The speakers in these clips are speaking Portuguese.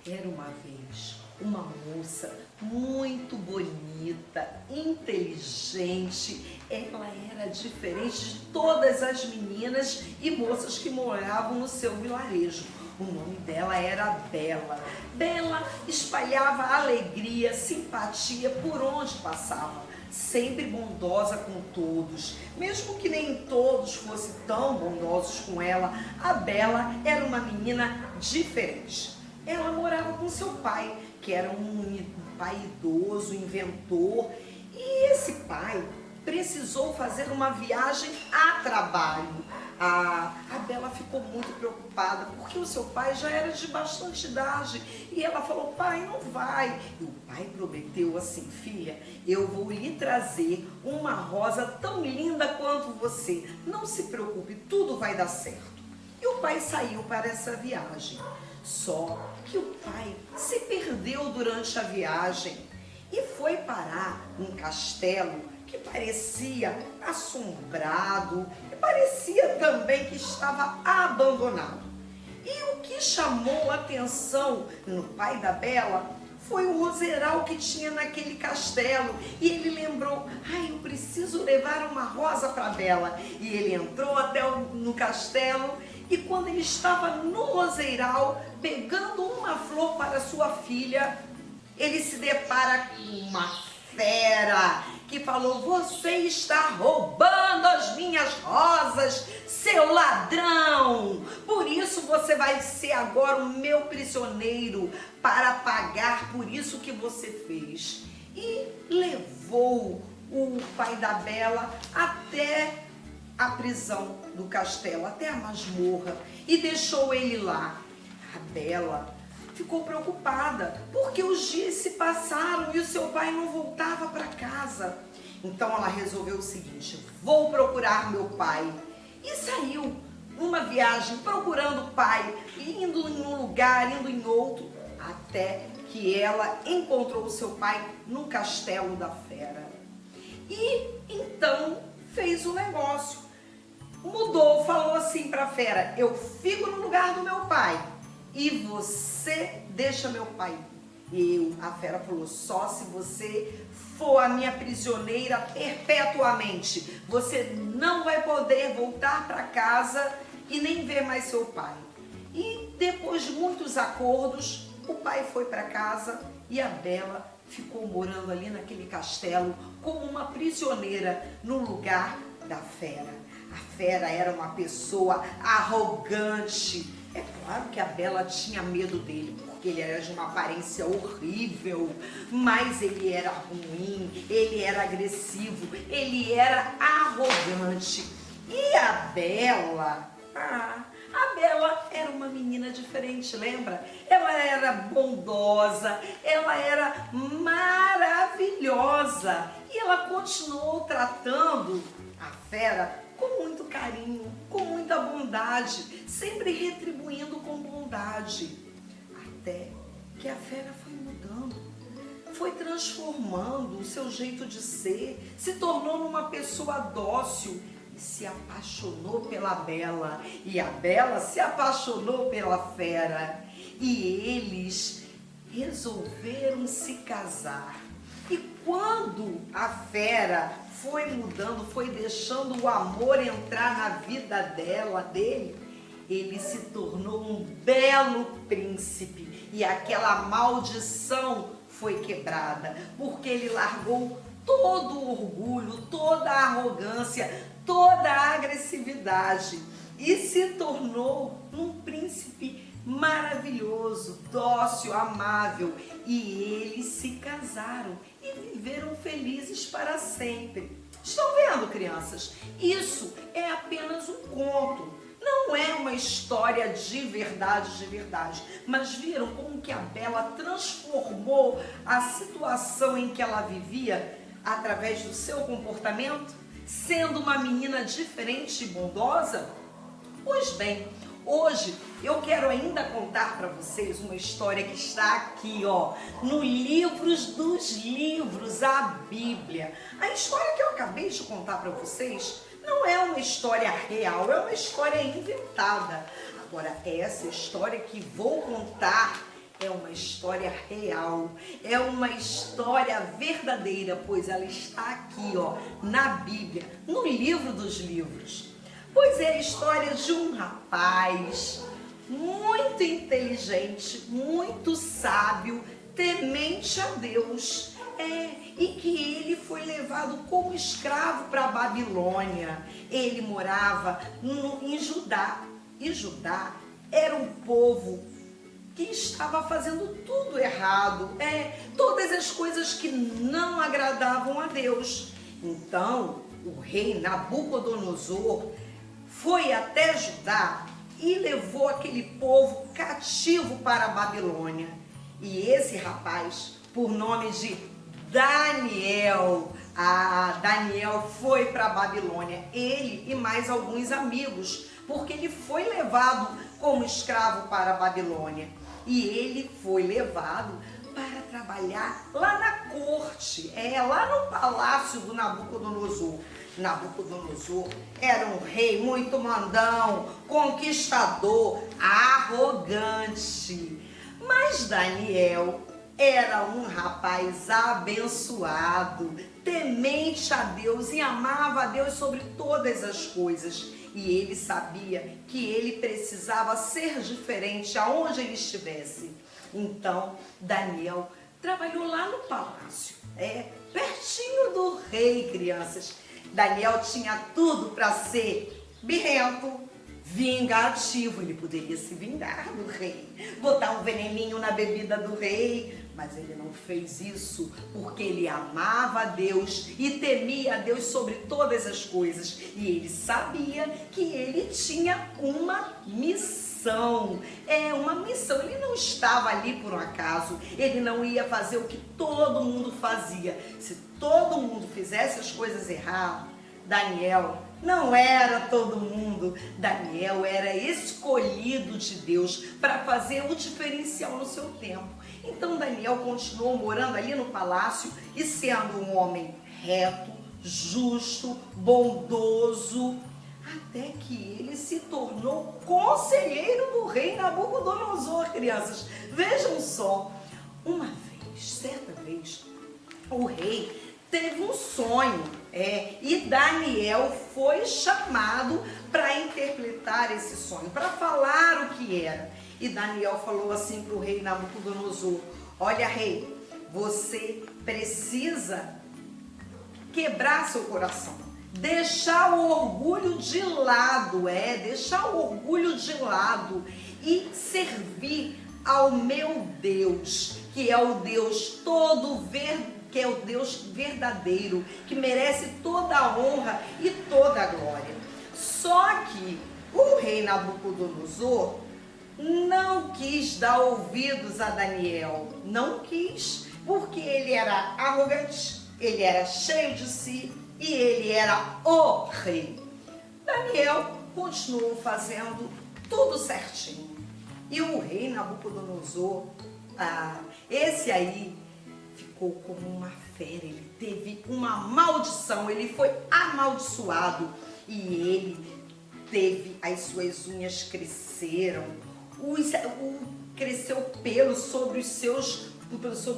Era uma vez uma moça muito bonita, inteligente. Ela era diferente de todas as meninas e moças que moravam no seu vilarejo. O nome dela era Bela. Bela espalhava alegria, simpatia por onde passava, sempre bondosa com todos. Mesmo que nem todos fossem tão bondosos com ela, a Bela era uma menina diferente. Ela morava com seu pai, que era um pai idoso, inventor, e esse pai precisou fazer uma viagem a trabalho. A Bela ficou muito preocupada, porque o seu pai já era de bastante idade, e ela falou: pai, não vai. E o pai prometeu assim: filha, eu vou lhe trazer uma rosa tão linda quanto você, não se preocupe, tudo vai dar certo. E o pai saiu para essa viagem. Só que o pai se perdeu durante a viagem e foi parar num castelo que parecia assombrado e parecia também que estava abandonado. E o que chamou a atenção no pai da Bela foi o roseral que tinha naquele castelo. E ele lembrou: ai, eu preciso levar uma rosa para Bela. E ele entrou até no castelo, e quando ele estava no roseiral pegando uma flor para sua filha, ele se depara com uma fera que falou: você está roubando as minhas rosas, seu ladrão! Por isso você vai ser agora o meu prisioneiro para pagar por isso que você fez. E levou o pai da Bela até a prisão do castelo, até a masmorra, e deixou ele lá. A Bela ficou preocupada, porque os dias se passaram e o seu pai não voltava para casa. Então ela resolveu o seguinte: vou procurar meu pai. E saiu numa viagem procurando o pai, indo em um lugar, indo em outro, até que ela encontrou o seu pai no castelo da fera. E então fez o negócio. Mudou, falou assim para a fera: eu fico no lugar do meu pai e você deixa meu pai. A fera falou: só se você for a minha prisioneira perpetuamente. Você não vai poder voltar para casa e nem ver mais seu pai. E depois de muitos acordos, o pai foi para casa e a Bela ficou morando ali naquele castelo como uma prisioneira no lugar da fera. A fera era uma pessoa arrogante. É claro que a Bela tinha medo dele, porque ele era de uma aparência horrível, mas ele era ruim, ele era agressivo, ele era arrogante. E a Bela era uma menina diferente, lembra? Ela era bondosa, ela era maravilhosa, e ela continuou tratando a fera com muito carinho, com muita bondade, sempre retribuindo com bondade. Até que a fera foi mudando, foi transformando o seu jeito de ser, se tornou uma pessoa dócil e se apaixonou pela Bela. E a Bela se apaixonou pela fera. E eles resolveram se casar. E quando a fera foi mudando, foi deixando o amor entrar na vida dele, ele se tornou um belo príncipe. E aquela maldição foi quebrada, porque ele largou todo o orgulho, toda a arrogância, toda a agressividade e se tornou um príncipe maravilhoso, dócil, amável. E eles se casaram e viveram felizes para sempre. Estão vendo, crianças? Isso é apenas um conto. Não é uma história de verdade, mas viram como que a Bela transformou a situação em que ela vivia através do seu comportamento, sendo uma menina diferente e bondosa? Pois bem, hoje eu quero ainda contar para vocês uma história que está aqui, ó, no Livros dos Livros, a Bíblia. A história que eu acabei de contar para vocês não é uma história real, é uma história inventada. Agora, essa história que vou contar é uma história real, é uma história verdadeira, pois ela está aqui, ó, na Bíblia, no livro dos livros. Pois é a história de um rapaz muito inteligente, muito sábio, temente a Deus, e que ele foi levado como escravo para a Babilônia. Ele morava em Judá, e Judá era um povo que estava fazendo tudo errado, todas as coisas que não agradavam a Deus. Então, o rei Nabucodonosor foi até Judá e levou aquele povo cativo para a Babilônia. E esse rapaz, por nome de Daniel, Daniel foi para a Babilônia, ele e mais alguns amigos, porque ele foi levado como escravo para a Babilônia. E ele foi levado para trabalhar lá na corte, lá no palácio do Nabucodonosor. Nabucodonosor era um rei muito mandão, conquistador, arrogante. Mas Daniel era um rapaz abençoado, temente a Deus e amava a Deus sobre todas as coisas. E ele sabia que ele precisava ser diferente aonde ele estivesse. Então, Daniel trabalhou lá no palácio, pertinho do rei, crianças. Daniel tinha tudo para ser birrento, vingativo. Ele poderia se vingar do rei, botar um veneninho na bebida do rei, mas ele não fez isso porque ele amava a Deus e temia a Deus sobre todas as coisas. E ele sabia que ele tinha uma missão. Uma missão. Ele não estava ali por um acaso. Ele não ia fazer o que todo mundo fazia. Se todo mundo fizesse as coisas erradas, Daniel não era todo mundo. Daniel era escolhido de Deus para fazer o diferencial no seu tempo. Então Daniel continuou morando ali no palácio e sendo um homem reto, justo, bondoso, até que ele se tornou conselheiro do rei Nabucodonosor, crianças. Vejam só, certa vez, o rei teve um sonho, e Daniel foi chamado para interpretar esse sonho, para falar o que era. E Daniel falou assim para o rei Nabucodonosor: olha, rei, você precisa quebrar seu coração, deixar o orgulho de lado, deixar o orgulho de lado e servir ao meu Deus, que é o Deus que é o Deus verdadeiro, que merece toda a honra e toda a glória. Só que o rei Nabucodonosor não quis dar ouvidos a Daniel, não quis, porque ele era arrogante, ele era cheio de si e ele era o rei. Daniel continuou fazendo tudo certinho. E o rei Nabucodonosor, esse aí, ficou como uma fera. Ele teve uma maldição, ele foi amaldiçoado e ele teve, as suas unhas cresceram, cresceu pelo sobre o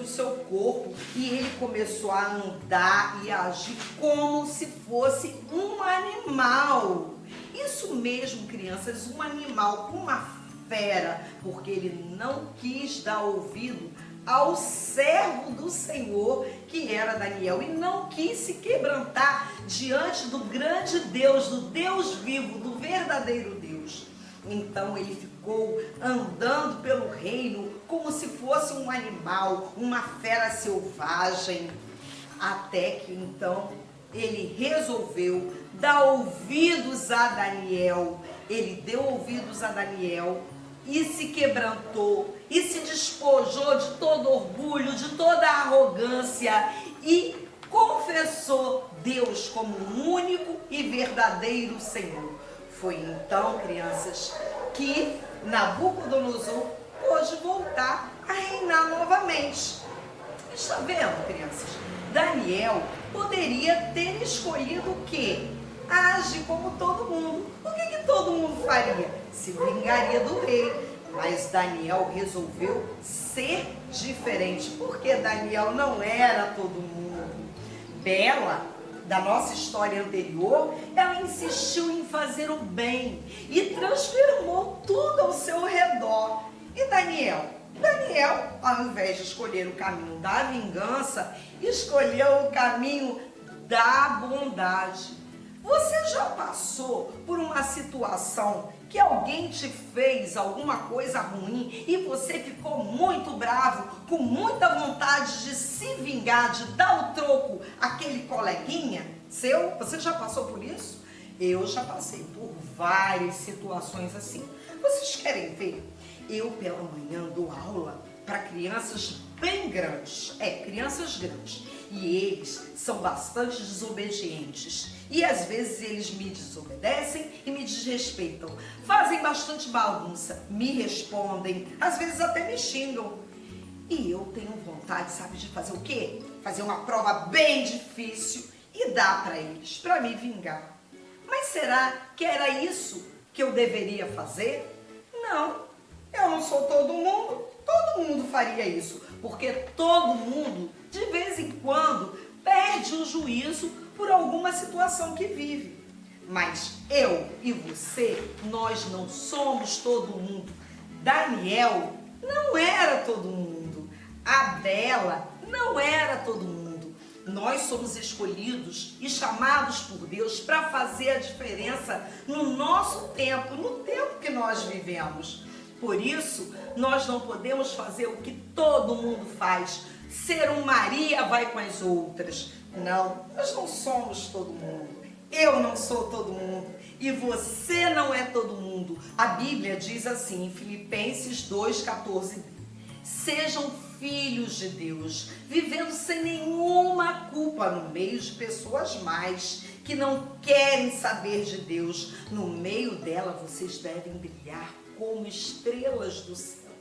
seu corpo e ele começou a andar e a agir como se fosse um animal. Isso mesmo, crianças, um animal, uma fera, porque ele não quis dar ouvido ao servo do Senhor, que era Daniel, e não quis se quebrantar diante do grande Deus, do Deus vivo, do verdadeiro Deus. Então ele ficou andando pelo reino como se fosse um animal, uma fera selvagem, até que então ele resolveu dar ouvidos a Daniel. Ele deu ouvidos a Daniel e se quebrantou e se despojou de todo orgulho, de toda arrogância e confessou Deus como o único e verdadeiro Senhor. Foi então, crianças, que Nabucodonosor pôde voltar a reinar novamente. Está vendo, crianças? Daniel poderia ter escolhido o quê? Agir como todo mundo. O que todo mundo faria? Se vingaria do rei. Mas Daniel resolveu ser diferente, porque Daniel não era todo mundo. Bela, da nossa história anterior, ela insistiu em fazer o bem e transformou tudo ao seu redor. E Daniel, ao invés de escolher o caminho da vingança, escolheu o caminho da bondade. Você já passou por uma situação que alguém te fez alguma coisa ruim e você ficou muito bravo, com muita vontade de se vingar, de dar o troco àquele coleguinha seu? Você já passou por isso? Eu já passei por várias situações assim. Vocês querem ver? Eu pela manhã dou aula para crianças bem grandes, crianças grandes, e eles são bastante desobedientes, e às vezes eles me desobedecem e me desrespeitam, fazem bastante bagunça, me respondem, às vezes até me xingam, e eu tenho vontade, sabe, de fazer o quê? Fazer uma prova bem difícil e dar para eles, para me vingar. Mas será que era isso que eu deveria fazer? Não, eu não sou todo mundo faria isso, porque todo mundo, de vez em quando, perde o juízo por alguma situação que vive. Mas eu e você, nós não somos todo mundo. Daniel não era todo mundo. A Bela não era todo mundo. Nós somos escolhidos e chamados por Deus para fazer a diferença no nosso tempo, no tempo que nós vivemos. Por isso, nós não podemos fazer o que todo mundo faz, ser um Maria vai com as outras. Não, nós não somos todo mundo. Eu não sou todo mundo e você não é todo mundo. A Bíblia diz assim em Filipenses 2,14: sejam filhos de Deus, vivendo sem nenhuma culpa no meio de pessoas más, que não querem saber de Deus. No meio dela vocês devem brilhar como estrelas do céu.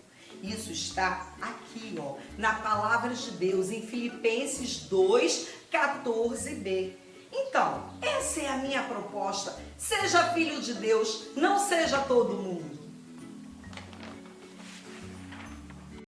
Isso está aqui, na palavra de Deus, em Filipenses 2,14b. Então, essa é a minha proposta. Seja filho de Deus, não seja todo mundo.